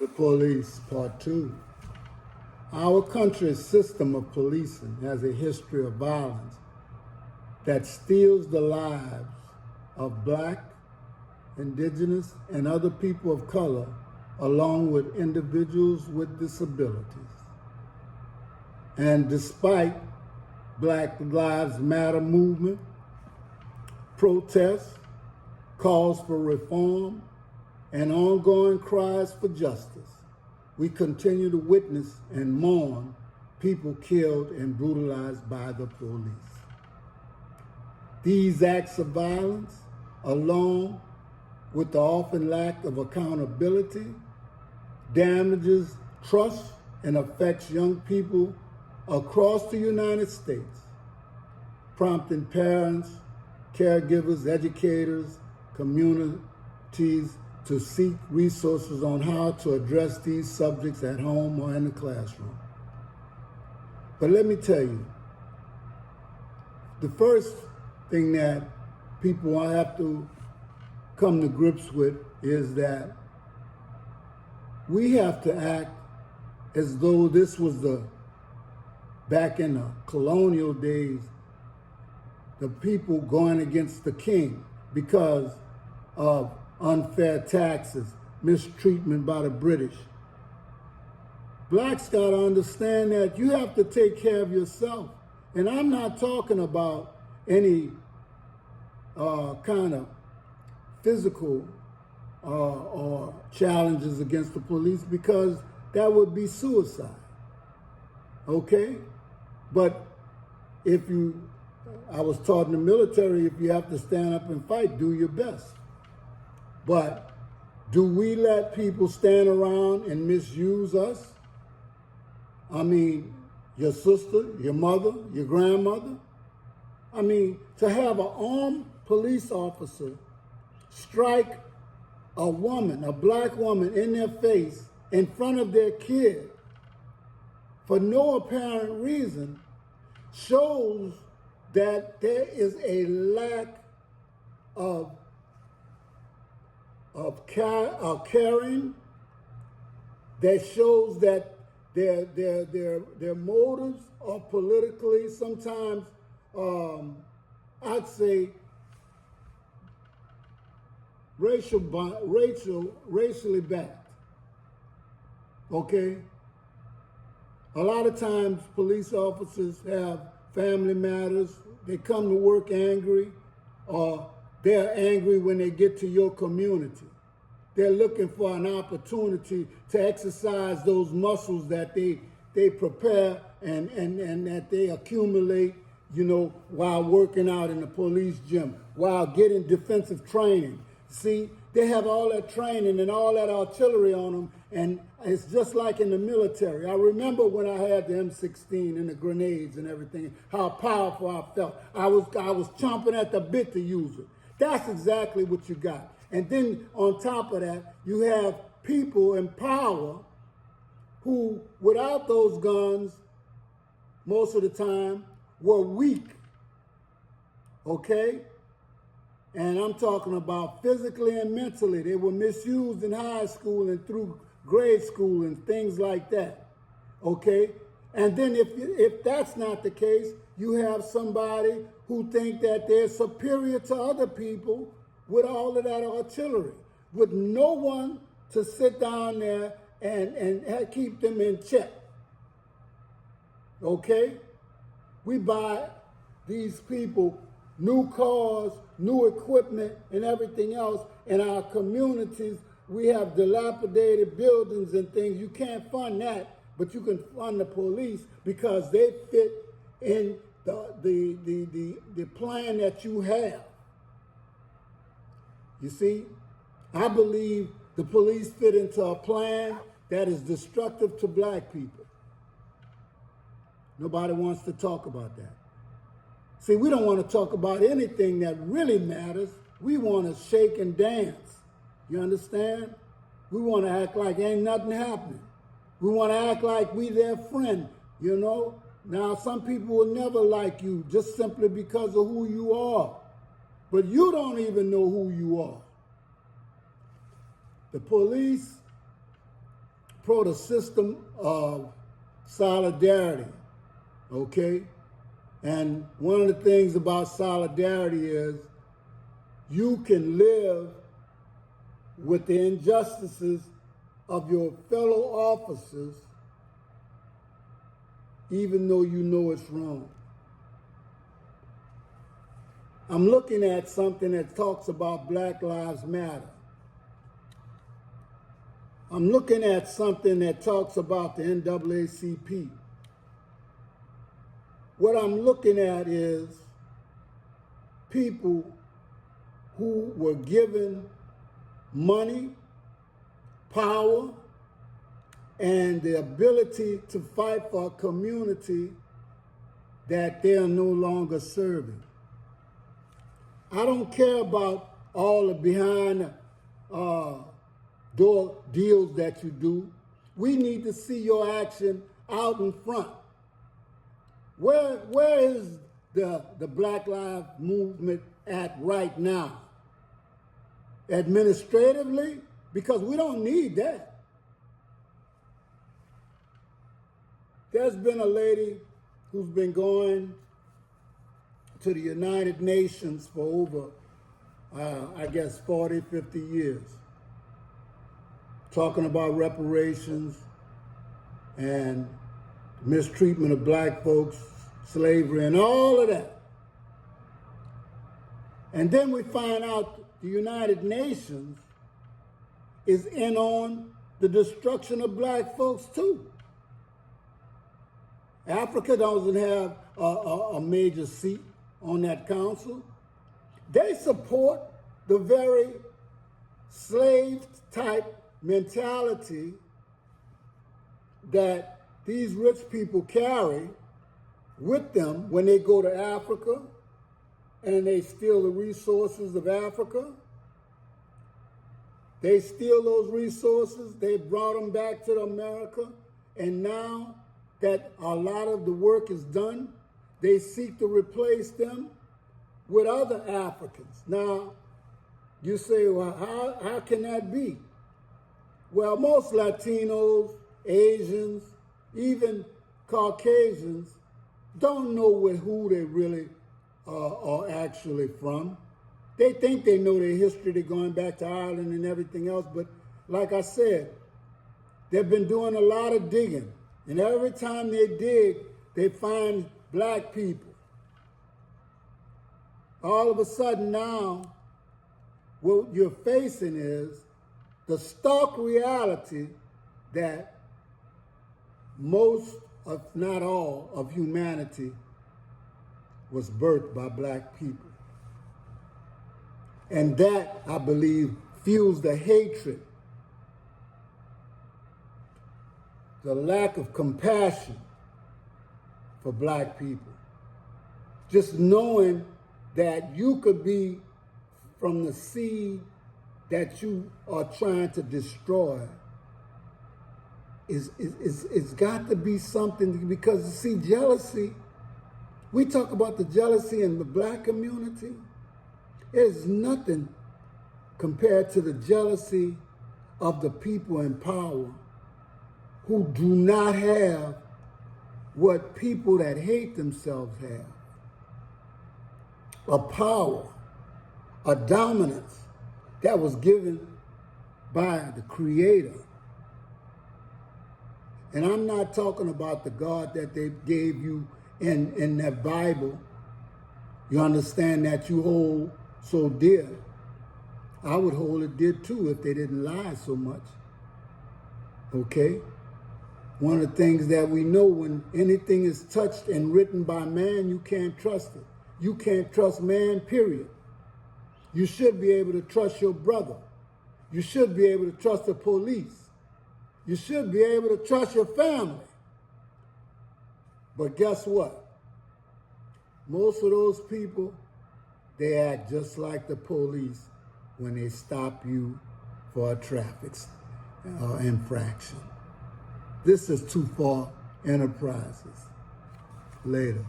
The Police, Part 2. Our country's system of policing has a history of violence that steals the lives of Black, Indigenous, and other people of color, along with individuals with disabilities. And despite Black Lives Matter movement, protests, calls for reform, and ongoing cries for justice, we continue to witness and mourn people killed and brutalized by the police. These acts of violence, along with the often lack of accountability, damages trust and affects young people across the United States, prompting parents, caregivers, educators, communities to seek resources on how to address these subjects at home or in the classroom. But let me tell you, the first thing that people have to come to grips with is that we have to act as though this was back in the colonial days, the people going against the king because of unfair taxes, mistreatment by the British. Blacks got to understand that you have to take care of yourself. And I'm not talking about any kind of physical or challenges against the police, because that would be suicide, okay? But I was taught in the military, if you have to stand up and fight, do your best. But do we let people stand around and misuse us? I mean, your sister, your mother, your grandmother? I mean, to have an armed police officer strike a woman, a Black woman, in their face in front of their kid for no apparent reason shows that there is a lack of caring, that shows that their motives are politically, sometimes I'd say racially backed. Okay? A lot of times police officers have family matters. They come to work angry, or they're angry when they get to your community. They're looking for an opportunity to exercise those muscles that they prepare and that they accumulate, while working out in the police gym, while getting defensive training. See, they have all that training and all that artillery on them, and it's just like in the military. I remember when I had the M16 and the grenades and everything, how powerful I felt. I was chomping at the bit to use it. That's exactly what you got. And then on top of that, you have people in power who, without those guns, most of the time, were weak, okay? And I'm talking about physically and mentally. They were misused in high school and through grade school and things like that, okay? And then if that's not the case, you have somebody who think that they're superior to other people with all of that artillery, with no one to sit down there and keep them in check, okay? We buy these people new cars, new equipment, and everything else. In our communities, we have dilapidated buildings and things. You can't fund that, but you can fund the police because they fit in the plan that you have. You see, I believe the police fit into a plan that is destructive to Black people. Nobody wants to talk about that. See, we don't want to talk about anything that really matters. We want to shake and dance. You understand? We want to act like ain't nothing happening. We want to act like we their friend, Now, some people will never like you just simply because of who you are. But you don't even know who you are. The police pro the system of solidarity, okay? And one of the things about solidarity is you can live with the injustices of your fellow officers even though you know it's wrong. I'm looking at something that talks about Black Lives Matter. I'm looking at something that talks about the NAACP. What I'm looking at is people who were given money, power, and the ability to fight for a community that they are no longer serving. I don't care about all the behind door deals that you do. We need to see your action out in front. Where is the Black Lives Movement at right now? Administratively? Because we don't need that. There's been a lady who's been going to the United Nations for over, I guess, 40, 50 years, talking about reparations and mistreatment of black folks, slavery, and all of that. And then we find out the United Nations is in on the destruction of black folks too. Africa doesn't have a major seat on that council. They support the very slave-type mentality that these rich people carry with them when they go to Africa and they steal the resources of Africa. They steal those resources, they brought them back to America, and now that a lot of the work is done, they seek to replace them with other Africans. Now, you say, well, how can that be? Well, most Latinos, Asians, even Caucasians don't know who they really are actually from. They think they know their history, they're going back to Ireland and everything else, but like I said, they've been doing a lot of digging, and every time they dig, they find black people. All of a sudden now, what you're facing is the stark reality that most, if not all, of humanity was birthed by black people. And that, I believe, fuels the hatred, the lack of compassion for black people. Just knowing that you could be from the seed that you are trying to destroy it's got to be something, because see, jealousy, we talk about the jealousy in the black community. It's nothing compared to the jealousy of the people in power who do not have what people that hate themselves have. A power, a dominance that was given by the Creator. And I'm not talking about the God that they gave you in that Bible. You understand, that you hold so dear. I would hold it dear too if they didn't lie so much. Okay? One of the things that we know, when anything is touched and written by man, you can't trust it. You can't trust man, period. You should be able to trust your brother. You should be able to trust the police. You should be able to trust your family. But guess what? Most of those people, they act just like the police when they stop you for a traffic infraction. This is Too Far Enterprises. Later.